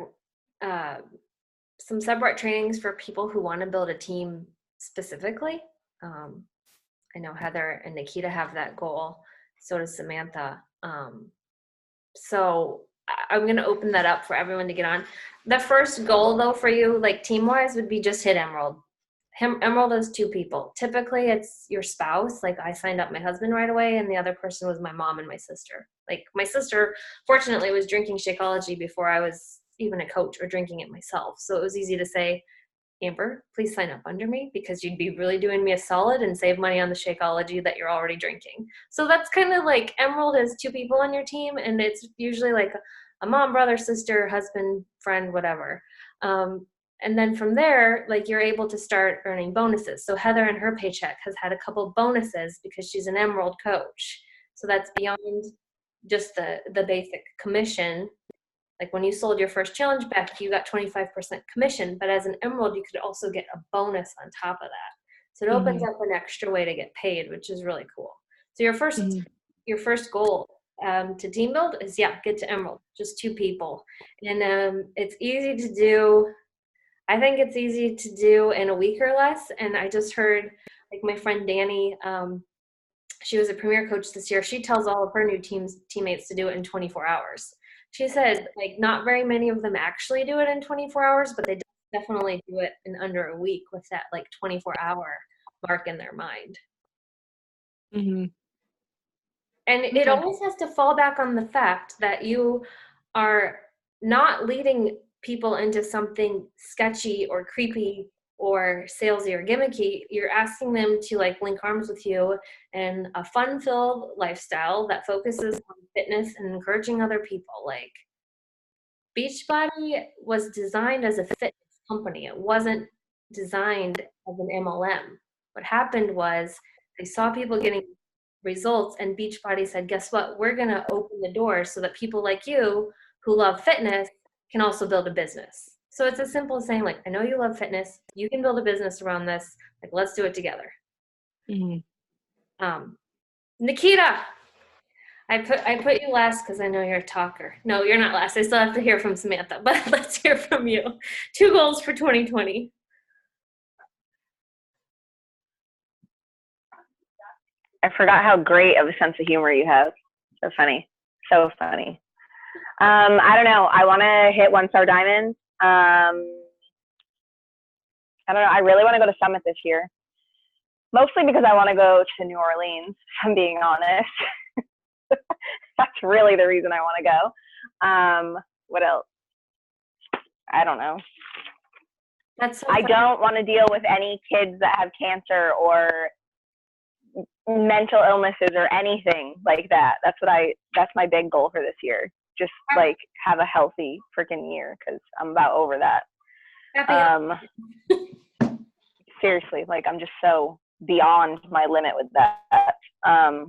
[SPEAKER 1] trainings for people who want to build a team specifically. I know Heather and Nikita have that goal. So does Samantha. So I'm going to open that up for everyone to get on. The first goal, though, for you, like team-wise, would be just hit Emerald. Emerald is 2 people. Typically, it's your spouse. Like, I signed up my husband right away, and the other person was my mom and my sister. Like, my sister, fortunately, was drinking Shakeology before I was even a coach or drinking it myself. So it was easy to say, Amber, please sign up under me, because you'd be really doing me a solid and save money on the Shakeology that you're already drinking. So that's kind of like Emerald is 2 people on your team, and it's usually like a mom, brother, sister, husband, friend, whatever. And then from there, like, you're able to start earning bonuses. So Heather and her paycheck has had a couple bonuses because she's an Emerald coach. So that's beyond just the basic commission. Like, when you sold your first challenge back, you got 25% commission, but as an Emerald, you could also get a bonus on top of that. So it opens up an extra way to get paid, which is really cool. So your first goal to team build is, get to Emerald, just 2 people. And it's easy to do. I think it's easy to do in a week or less. And I just heard, like, my friend Danny, she was a premier coach this year. She tells all of her new teammates to do it in 24 hours. She said, like, not very many of them actually do it in 24 hours, but they definitely do it in under a week with that, like, 24-hour mark in their mind.
[SPEAKER 7] Mm-hmm.
[SPEAKER 1] And it always has to fall back on the fact that you are not leading people into something sketchy or creepy or salesy or gimmicky. You're asking them to, like, link arms with you in a fun-filled lifestyle that focuses on fitness and encouraging other people. Like, Beachbody was designed as a fitness company. It wasn't designed as an MLM. What happened was they saw people getting results, and Beachbody said, guess what? We're going to open the doors so that people like you who love fitness can also build a business. So it's as simple as saying, like, I know you love fitness. You can build a business around this. Like, let's do it together. Nikita, I put you last because I know you're a talker. No, you're not last. I still have to hear from Samantha, but let's hear from you. 2 goals for 2020.
[SPEAKER 4] I forgot how great of a sense of humor you have. So funny. So funny. I don't know. I want to hit 1-star diamonds. I don't know. I really want to go to Summit this year. Mostly because I want to go to New Orleans, if I'm being honest. That's really the reason I want to go. What else? I don't know.
[SPEAKER 1] That's so
[SPEAKER 4] I
[SPEAKER 1] funny.
[SPEAKER 4] don't want to deal with any kids that have cancer or mental illnesses or anything like that. That's my big goal for this year. Just, like, have a healthy freaking year, because I'm about over that. Seriously, like, I'm just so beyond my limit with that. I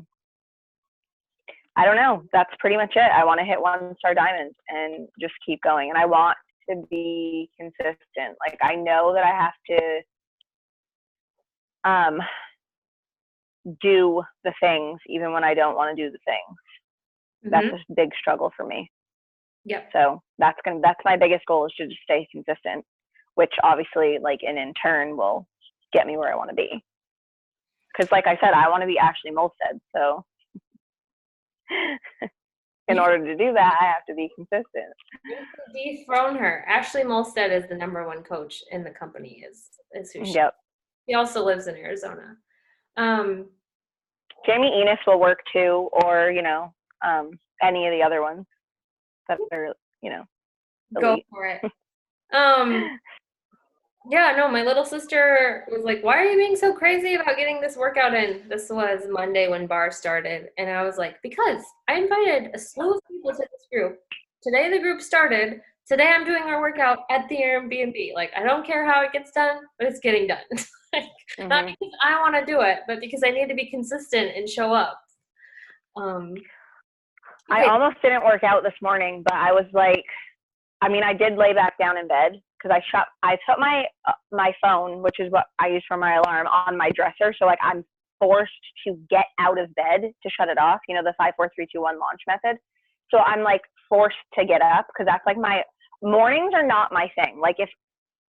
[SPEAKER 4] don't know. That's pretty much it. I want to hit 1-star diamonds and just keep going. And I want to be consistent. Like, I know that I have to do the things even when I don't want to do the things. That's a big struggle for me.
[SPEAKER 1] Yep.
[SPEAKER 4] So that's my biggest goal, is to just stay consistent, which obviously, like, in turn will get me where I want to be. Because like I said, I want to be Ashley Molstead. So in order to do that, I have to be consistent.
[SPEAKER 1] Dethrone her. Ashley Molstead is the #1 coach in the company. Is who she.
[SPEAKER 4] Yep.
[SPEAKER 1] He also lives in Arizona.
[SPEAKER 4] Jamie Enos will work too, or any of the other ones that are
[SPEAKER 1] Go
[SPEAKER 4] elite.
[SPEAKER 1] for it. Yeah, no, my little sister was like, why are you being so crazy about getting this workout in? This was Monday when bar started. And I was like, because I invited a slew of people to this group. Today the group started. Today I'm doing our workout at the Airbnb. Like, I don't care how it gets done, but it's getting done. Not because I want to do it, but because I need to be consistent and show up.
[SPEAKER 4] I almost didn't work out this morning, but I was like, I did lay back down in bed because I put my phone, which is what I use for my alarm, on my dresser. So like I'm forced to get out of bed to shut it off. The 5, 4, 3, 2, 1 launch method. So I'm like forced to get up because that's like my mornings are not my thing. Like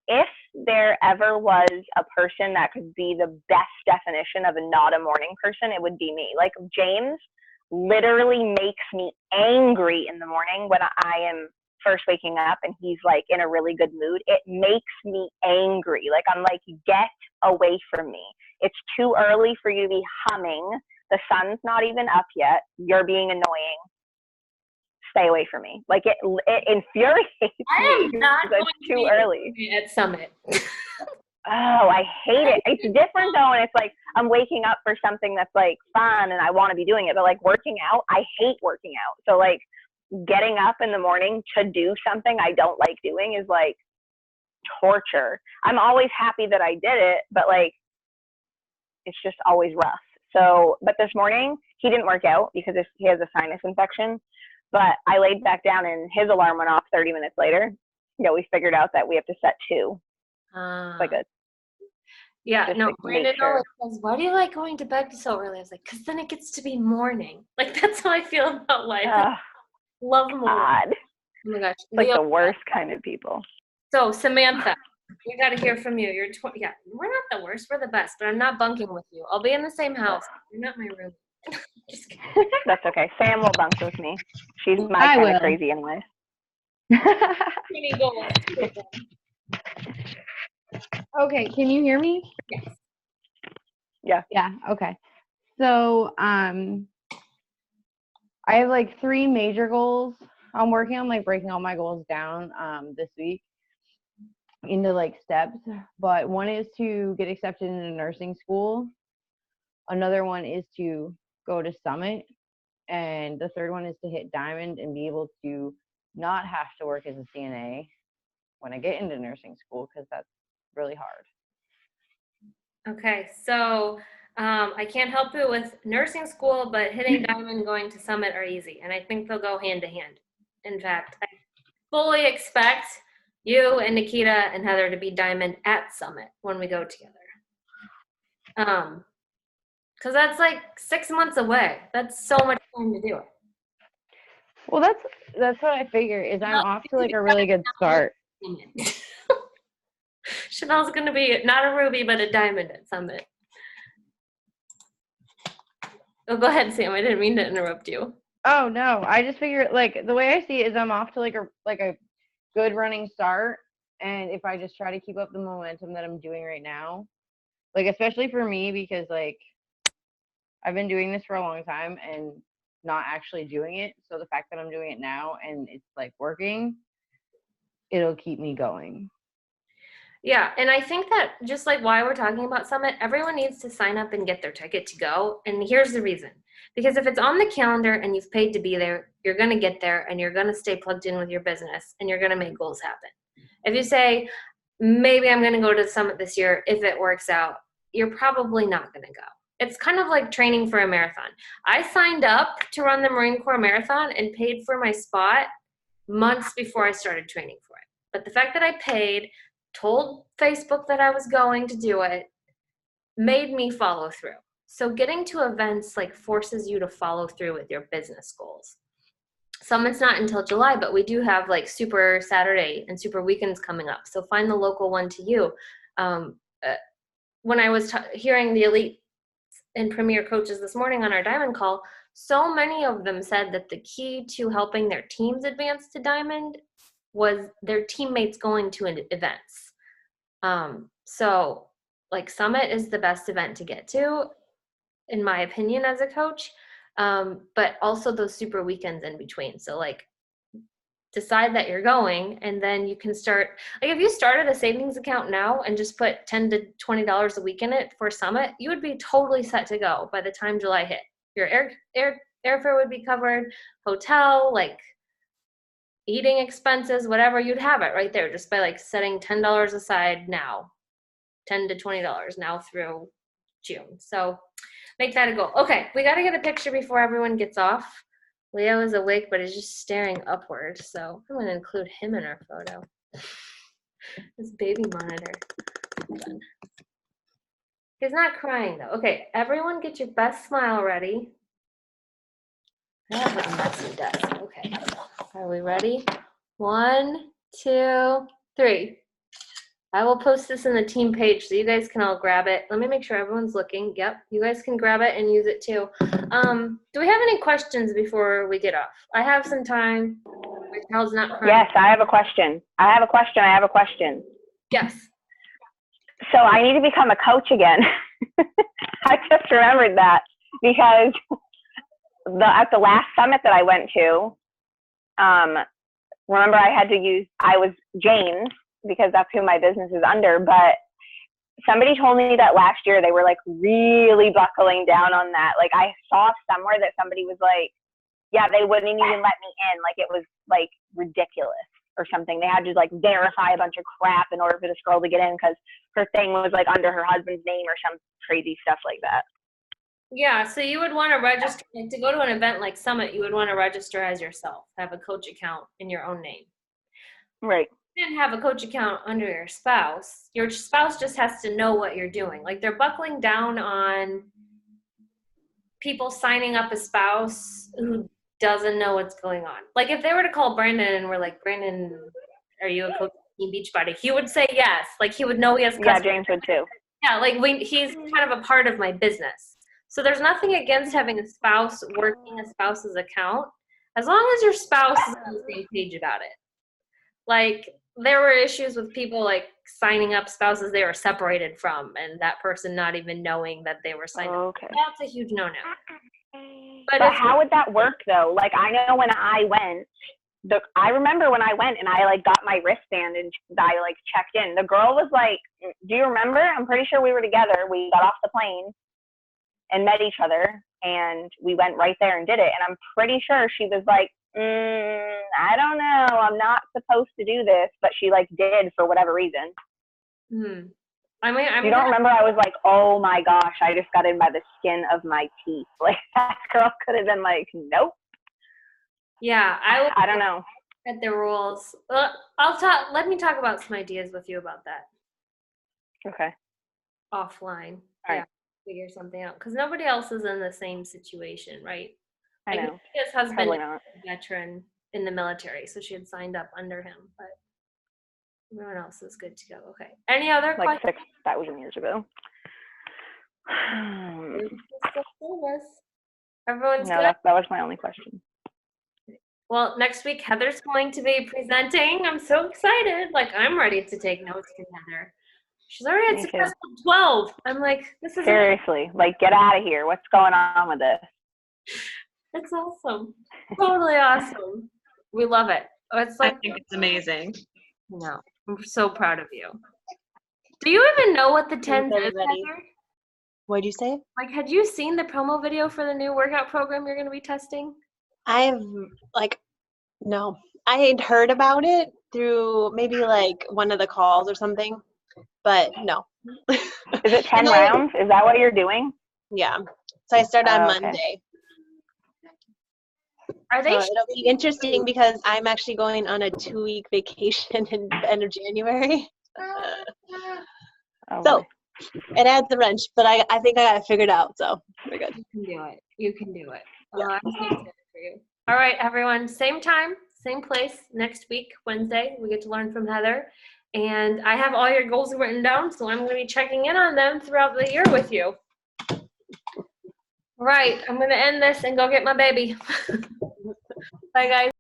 [SPEAKER 4] if there ever was a person that could be the best definition of not a morning person, it would be me. Like James literally makes me angry in the morning when I am first waking up and he's like in a really good mood. It makes me angry. Like I'm like, get away from me. It's too early for you to be humming. The sun's not even up yet. You're being annoying. Stay away from me. Like it infuriates me.
[SPEAKER 1] I am not going
[SPEAKER 4] it's too early
[SPEAKER 1] at Summit.
[SPEAKER 4] Oh, I hate it. It's different though, and it's like I'm waking up for something that's like fun and I want to be doing it, but like working out, I hate working out. So like getting up in the morning to do something I don't like doing is like torture. I'm always happy that I did it, but like it's just always rough. So, but this morning he didn't work out because he has a sinus infection, but I laid back down and his alarm went off 30 minutes later. We figured out that we have to set 2. Like a
[SPEAKER 1] yeah,
[SPEAKER 4] just
[SPEAKER 1] no,
[SPEAKER 4] like
[SPEAKER 1] Brandon
[SPEAKER 4] make sure.
[SPEAKER 1] always says, why do you like going to bed so early? I was like, because then it gets to be morning. Like, that's how I feel about life. Love morning.
[SPEAKER 4] God.
[SPEAKER 1] Oh my gosh.
[SPEAKER 4] It's like the worst kind of people.
[SPEAKER 1] So, Samantha, we got to hear from you. You're yeah, we're not the worst. We're the best, but I'm not bunking with you. I'll be in the same house. You're not my room. Just kidding.
[SPEAKER 4] That's okay. Sam will bunk with me. She's my kind of crazy in life.
[SPEAKER 8] Okay, can you hear me?
[SPEAKER 1] Yes.
[SPEAKER 4] Yeah.
[SPEAKER 8] Yeah, okay. So, I have like 3 major goals. I'm working on like breaking all my goals down this week into like steps, but one is to get accepted into nursing school. Another one is to go to Summit, and the third one is to hit Diamond and be able to not have to work as a CNA when I get into nursing school, because that's really hard.
[SPEAKER 1] Okay, so I can't help you with nursing school, but hitting Diamond and going to Summit are easy, and I think they'll go hand to hand. In fact, I fully expect you and Nikita and Heather to be Diamond at Summit when we go together. Because that's like 6 months away. That's so much time to do it.
[SPEAKER 8] Well, that's what I figure is I'm off to like a really good start.
[SPEAKER 1] Chanel's going to be not a ruby, but a diamond at Summit. Oh, go ahead, Sam. I didn't mean to interrupt you.
[SPEAKER 8] Oh no, I just figure like the way I see it is I'm off to like a good running start, and if I just try to keep up the momentum that I'm doing right now, like especially for me because like I've been doing this for a long time and not actually doing it, so the fact that I'm doing it now and it's like working, it'll keep me going.
[SPEAKER 1] Yeah, and I think that just like why we're talking about Summit, everyone needs to sign up and get their ticket to go. And here's the reason. Because if it's on the calendar and you've paid to be there, you're going to get there and you're going to stay plugged in with your business and you're going to make goals happen. If you say, maybe I'm going to go to Summit this year if it works out, you're probably not going to go. It's kind of like training for a marathon. I signed up to run the Marine Corps Marathon and paid for my spot months before I started training for it. But the fact that I paid, told Facebook that I was going to do it, made me follow through. So getting to events like forces you to follow through with your business goals. Summit's not until July, but we do have like Super Saturday and Super Weekends coming up. So find the local one to you. When I was hearing the elite and Premier coaches this morning on our Diamond call, so many of them said that the key to helping their teams advance to Diamond was their teammates going to events. So like Summit is the best event to get to, in my opinion, as a coach, but also those super weekends in between. So like decide that you're going, and then you can start, like if you started a savings account now and just put $10 to $20 a week in it for Summit, you would be totally set to go by the time July hit. Your airfare would be covered, hotel, like eating expenses, whatever, you'd have it right there just by like setting $10 aside now, $10 to $20 now through June. So make that a goal. Okay, we got to get a picture before everyone gets off. Leo is awake, but he's just staring upward. So I'm going to include him in our photo. This baby monitor. Hold on. He's not crying though. Okay, everyone get your best smile ready. I have a messy desk. Okay, are we ready? 1, 2, 3. I will post this in the team page so you guys can all grab it. Let me make sure everyone's looking. Yep, you guys can grab it and use it too. Do we have any questions before we get off? I have some time. My child's not crying.
[SPEAKER 4] Yes, I have a question. I have a question.
[SPEAKER 1] Yes.
[SPEAKER 4] So I need to become a coach again. I just remembered that because at the last summit that I went to, remember I was James, because that's who my business is under, but somebody told me that last year they were like really buckling down on that. Like I saw somewhere that somebody was like, yeah, they wouldn't even let me in. Like it was like ridiculous or something. They had to like verify a bunch of crap in order for this girl to get in because her thing was like under her husband's name or some crazy stuff like that.
[SPEAKER 1] Yeah, so you would want to register, to go to an event like Summit, you would want to register as yourself, have a coach account in your own name.
[SPEAKER 4] Right.
[SPEAKER 1] You can have a coach account under your spouse. Your spouse just has to know what you're doing. Like they're buckling down on people signing up a spouse who doesn't know what's going on. Like if they were to call Brandon and we're like, Brandon, are you a coach in Beachbody? He would say yes. Like he would know he has customers.
[SPEAKER 4] Yeah, James would too.
[SPEAKER 1] Yeah, like he's kind of a part of my business. So there's nothing against having a spouse working a spouse's account, as long as your spouse is on the same page about it. Like there were issues with people like signing up spouses they were separated from and that person not even knowing that they were signing up. That's a huge no-no.
[SPEAKER 4] But how would that work though? Like I know when I went, I remember when I went and I like got my wristband and I like checked in. The girl was like, do you remember? I'm pretty sure we were together. We got off the plane and met each other and we went right there and did it. And I'm pretty sure she was like, I don't know, I'm not supposed to do this, but she like did for whatever reason.
[SPEAKER 1] I mean,
[SPEAKER 4] you don't remember? I was like, oh my gosh, I just got in by the skin of my teeth. Like that girl could have been like, nope.
[SPEAKER 1] Yeah,
[SPEAKER 4] I don't know.
[SPEAKER 1] At the rules. Well, let me talk about some ideas with you about that.
[SPEAKER 4] Okay.
[SPEAKER 1] Offline.
[SPEAKER 4] All right.
[SPEAKER 1] Figure something out because nobody else is in the same situation, right?
[SPEAKER 4] I know.
[SPEAKER 1] His husband
[SPEAKER 4] Probably
[SPEAKER 1] is
[SPEAKER 4] not.
[SPEAKER 1] a veteran in the military, so she had signed up under him, but everyone else is good to go. Okay. Any other
[SPEAKER 4] like
[SPEAKER 1] questions?
[SPEAKER 4] 6,000 years ago.
[SPEAKER 1] Everyone's
[SPEAKER 4] no,
[SPEAKER 1] good?
[SPEAKER 4] that was my only question.
[SPEAKER 1] Well, next week Heather's going to be presenting. I'm so excited. Like I'm ready to take notes from Heather. She's already at successful 12. I'm like, this is
[SPEAKER 4] seriously, like get out of here. What's going on with this?
[SPEAKER 1] It's awesome. Totally awesome. We love it. It's like
[SPEAKER 2] I think it's amazing.
[SPEAKER 1] No, I'm so proud of you. Do you even know what the 10 is, Heather?
[SPEAKER 3] What'd you say?
[SPEAKER 1] Like, had you seen the promo video for the new workout program you're going to be testing?
[SPEAKER 3] No. I had heard about it through maybe like one of the calls or something, but no.
[SPEAKER 4] Is it 10 rounds? Is that what you're doing?
[SPEAKER 3] Yeah. So I start on
[SPEAKER 4] okay.
[SPEAKER 3] Monday.
[SPEAKER 1] Are they?
[SPEAKER 3] So it'll be interesting because I'm actually going on a 2-week vacation in the end of January. So it adds the wrench, but I think I got it figured out. So we're good.
[SPEAKER 1] You can do it.
[SPEAKER 3] Yeah.
[SPEAKER 1] I'm so excited for you. All right, everyone. Same time, same place next week, Wednesday. We get to learn from Heather. And I have all your goals written down, so I'm going to be checking in on them throughout the year with you. Right. I'm going to end this and go get my baby. Bye, guys.